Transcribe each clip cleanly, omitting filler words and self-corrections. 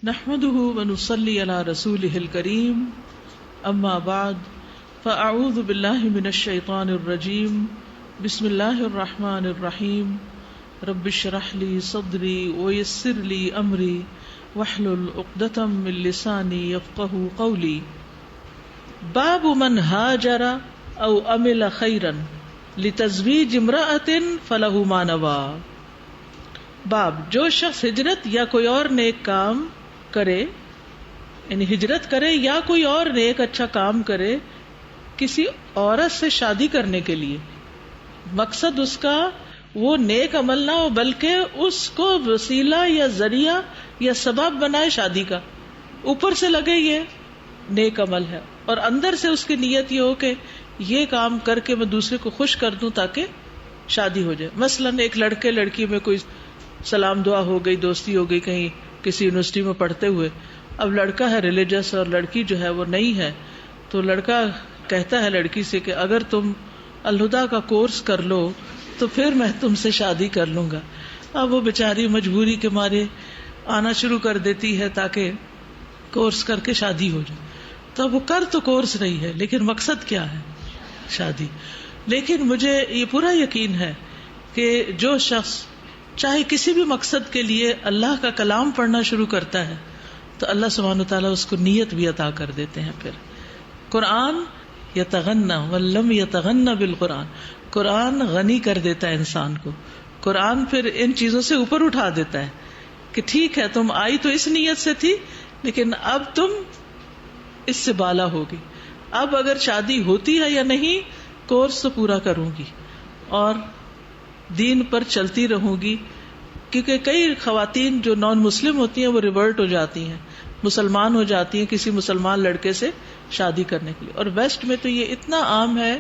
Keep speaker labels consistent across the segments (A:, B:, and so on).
A: نحمده ونصلي على رسوله الكريم اما بعد فاعوذ بالله من الشيطان الرجيم بسم الله الرحمن الرحيم رب اشرح لي صدري ويسر لي امري واحلل عقدة من لساني يفقهوا قولي باب من هاجر او عمل خيرا لتزويج امرأة فله ما نوى. باب جو شخص ہجرت یا کوئی اور نیک کام کرے، یعنی ہجرت کرے یا کوئی اور نیک اچھا کام کرے کسی عورت سے شادی کرنے کے لیے، مقصد اس کا وہ نیک عمل نہ ہو بلکہ اس کو وسیلہ یا ذریعہ یا سبب بنائے شادی کا. اوپر سے لگے یہ نیک عمل ہے اور اندر سے اس کی نیت یہ ہو کہ یہ کام کر کے میں دوسرے کو خوش کر دوں تاکہ شادی ہو جائے. مثلاً ایک لڑکے لڑکی میں کوئی سلام دعا ہو گئی، دوستی ہو گئی کہیں کسی یونیورسٹی میں پڑھتے ہوئے. اب لڑکا ہے ریلیجس اور لڑکی جو ہے وہ نہیں ہے، تو لڑکا کہتا ہے لڑکی سے کہ اگر تم الہدا کا کورس کر لو تو پھر میں تم سے شادی کر لوں گا. اب وہ بیچاری مجبوری کے مارے آنا شروع کر دیتی ہے تاکہ کورس کر کے شادی ہو جائے. تو وہ کر تو کورس رہی ہے لیکن مقصد کیا ہے؟ شادی. لیکن مجھے یہ پورا یقین ہے کہ جو شخص چاہے کسی بھی مقصد کے لیے اللہ کا کلام پڑھنا شروع کرتا ہے تو اللہ سبحانہ وتعالیٰ اس کو نیت بھی عطا کر دیتے ہیں. پھر قرآن یتغنى ولم یتغنى بالقرآن، قرآن غنی کر دیتا ہے انسان کو. قرآن پھر ان چیزوں سے اوپر اٹھا دیتا ہے کہ ٹھیک ہے تم آئی تو اس نیت سے تھی لیکن اب تم اس سے بالا ہوگی. اب اگر شادی ہوتی ہے یا نہیں، کورس تو پورا کروں گی اور دین پر چلتی رہوں گی. کیونکہ کئی خواتین جو نان مسلم ہوتی ہیں وہ ریورٹ ہو جاتی ہیں، مسلمان ہو جاتی ہیں کسی مسلمان لڑکے سے شادی کرنے کے لیے. اور ویسٹ میں تو یہ اتنا عام ہے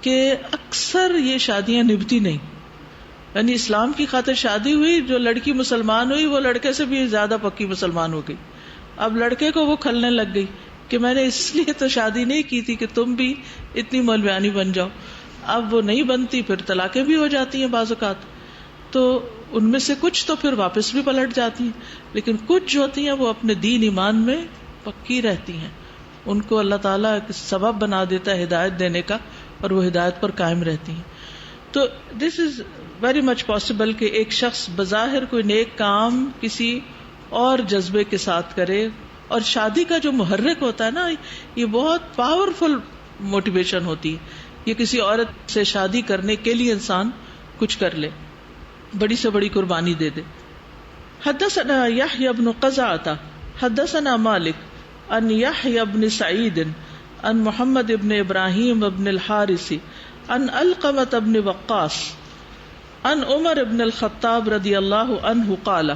A: کہ اکثر یہ شادیاں نبھتی نہیں. یعنی اسلام کی خاطر شادی ہوئی، جو لڑکی مسلمان ہوئی وہ لڑکے سے بھی زیادہ پکی مسلمان ہو گئی. اب لڑکے کو وہ کھلنے لگ گئی کہ میں نے اس لیے تو شادی نہیں کی تھی کہ تم بھی اتنی مولویانی بن جاؤ. اب وہ نہیں بنتی، پھر طلاقیں بھی ہو جاتی ہیں بعض اوقات. تو ان میں سے کچھ تو پھر واپس بھی پلٹ جاتی ہیں، لیکن کچھ جو ہوتی ہیں وہ اپنے دین ایمان میں پکی رہتی ہیں. ان کو اللہ تعالیٰ سبب بنا دیتا ہے ہدایت دینے کا اور وہ ہدایت پر قائم رہتی ہیں. تو دس از ویری مچ پاسبل کہ ایک شخص بظاہر کوئی نیک کام کسی اور جذبے کے ساتھ کرے. اور شادی کا جو محرک ہوتا ہے نا، یہ بہت پاورفل موٹیویشن ہوتی ہے. یہ کسی عورت سے شادی کرنے کے لیے انسان کچھ کر لے، بڑی سے بڑی قربانی دے دے. حدثنا یحیی بن قزعہ حدثنا مالک عن یحیی بن سعید عن محمد بن ابراہیم بن الحارث عن علقمة بن وقاص عن عمر بن الخطاب رضی اللہ عنہ قال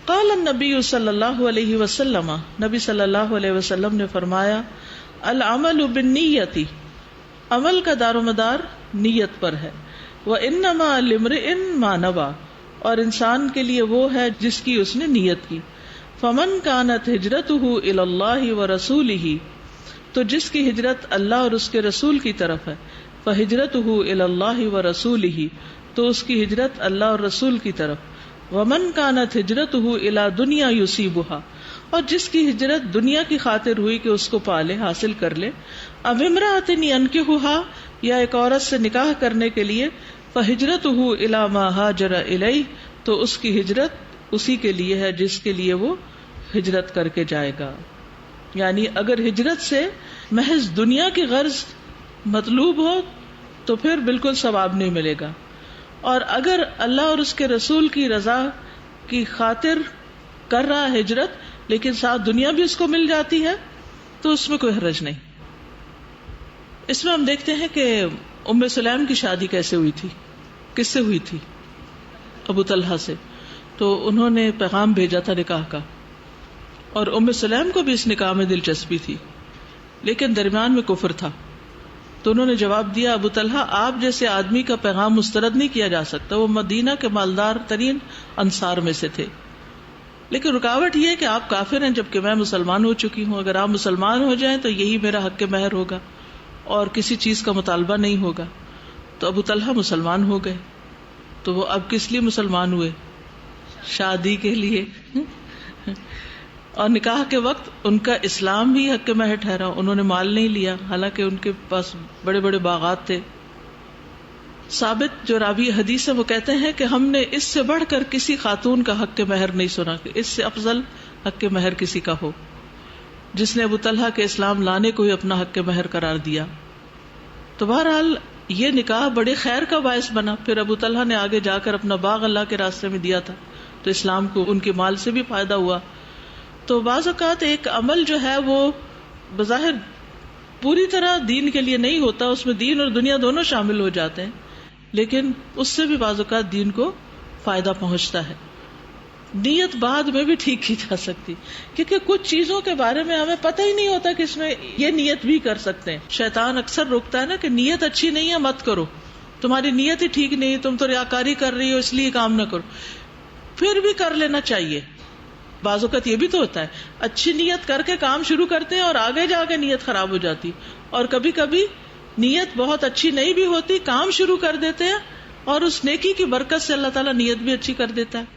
A: قال النبی صلی اللہ علیہ وسلم، نبی صلی اللہ علیہ وسلم نے فرمایا، العمل بالنیت، عمل کا دار و مدار نیت پر ہے. وَإِنَّمَا لِامْرِئٍ مَا نَوَى، اور انسان کے لیے وہ ہے جس کی اس نے نیت کی. فَمَنْ كَانَتْ هِجْرَتُهُ إِلَى اللَّهِ وَرَسُولِهِ، تو جس کی ہجرت اللہ اور اس کے رسول کی طرف ہے، فَهِجْرَتُهُ إِلَى اللَّهِ وَرَسُولِهِ، تو اس کی ہجرت اللہ اور رسول کی طرف. وَمَنْ كَانَتْ هِجْرَتُهُ إِلَى دُنْيَا يُصِيبُهَا، اور جس کی ہجرت دنیا کی خاطر ہوئی کہ اس کو پالے حاصل کر لے. اب امرأة ينكحها، یا ایک عورت سے نکاح کرنے کے لیے، فہجرتہ الی ما ہاجر الیہ، تو اس کی ہجرت اسی کے لیے ہے جس کے لیے وہ ہجرت کر کے جائے گا. یعنی اگر ہجرت سے محض دنیا کی غرض مطلوب ہو تو پھر بالکل ثواب نہیں ملے گا. اور اگر اللہ اور اس کے رسول کی رضا کی خاطر کر رہا ہے ہجرت لیکن ساتھ دنیا بھی اس کو مل جاتی ہے تو اس میں کوئی حرج نہیں. اس میں ہم دیکھتے ہیں کہ ام سلیم کی شادی کیسے ہوئی تھی، کس سے ہوئی تھی؟ ابو طلحہ سے. تو انہوں نے پیغام بھیجا تھا نکاح کا، اور ام سلیم کو بھی اس نکاح میں دلچسپی تھی لیکن درمیان میں کفر تھا. تو انہوں نے جواب دیا، ابو طلحہ آپ جیسے آدمی کا پیغام مسترد نہیں کیا جا سکتا. وہ مدینہ کے مالدار ترین انصار میں سے تھے، لیکن رکاوٹ یہ ہے کہ آپ کافر ہیں جبکہ میں مسلمان ہو چکی ہوں. اگر آپ مسلمان ہو جائیں تو یہی میرا حق مہر ہوگا اور کسی چیز کا مطالبہ نہیں ہوگا. تو ابو طلحہ مسلمان ہو گئے. تو وہ اب کس لیے مسلمان ہوئے؟ شادی کے لیے. اور نکاح کے وقت ان کا اسلام بھی حق مہر ٹھہرا، انہوں نے مال نہیں لیا حالانکہ ان کے پاس بڑے بڑے باغات تھے. ثابت جو راوی حدیث ہے وہ کہتے ہیں کہ ہم نے اس سے بڑھ کر کسی خاتون کا حق مہر نہیں سنا کہ اس سے افضل حق مہر کسی کا ہو، جس نے ابو طلحہ کے اسلام لانے کو ہی اپنا حق مہر قرار دیا. تو بہرحال یہ نکاح بڑے خیر کا باعث بنا. پھر ابو طلحہ نے آگے جا کر اپنا باغ اللہ کے راستے میں دیا تھا تو اسلام کو ان کے مال سے بھی فائدہ ہوا. تو بعض اوقات ایک عمل جو ہے وہ بظاہر پوری طرح دین کے لیے نہیں ہوتا، اس میں دین اور دنیا دونوں شامل ہو جاتے ہیں، لیکن اس سے بھی بعض اوقات دین کو فائدہ پہنچتا ہے. نیت بعد میں بھی ٹھیک کی جا سکتی، کیونکہ کچھ چیزوں کے بارے میں ہمیں پتہ ہی نہیں ہوتا کہ اس میں یہ نیت بھی کر سکتے ہیں. شیطان اکثر روکتا ہے نا کہ نیت اچھی نہیں ہے مت کرو، تمہاری نیت ہی ٹھیک نہیں، تم تو ریاکاری کر رہی ہو اس لیے کام نہ کرو. پھر بھی کر لینا چاہیے. بعض اوقات یہ بھی تو ہوتا ہے اچھی نیت کر کے کام شروع کرتے ہیں اور آگے جا کے نیت خراب ہو جاتی، اور کبھی کبھی نیت بہت اچھی نہیں بھی ہوتی، کام شروع کر دیتے ہیں اور اس نیکی کی برکت سے اللہ تعالیٰ نیت بھی اچھی کر دیتا ہے.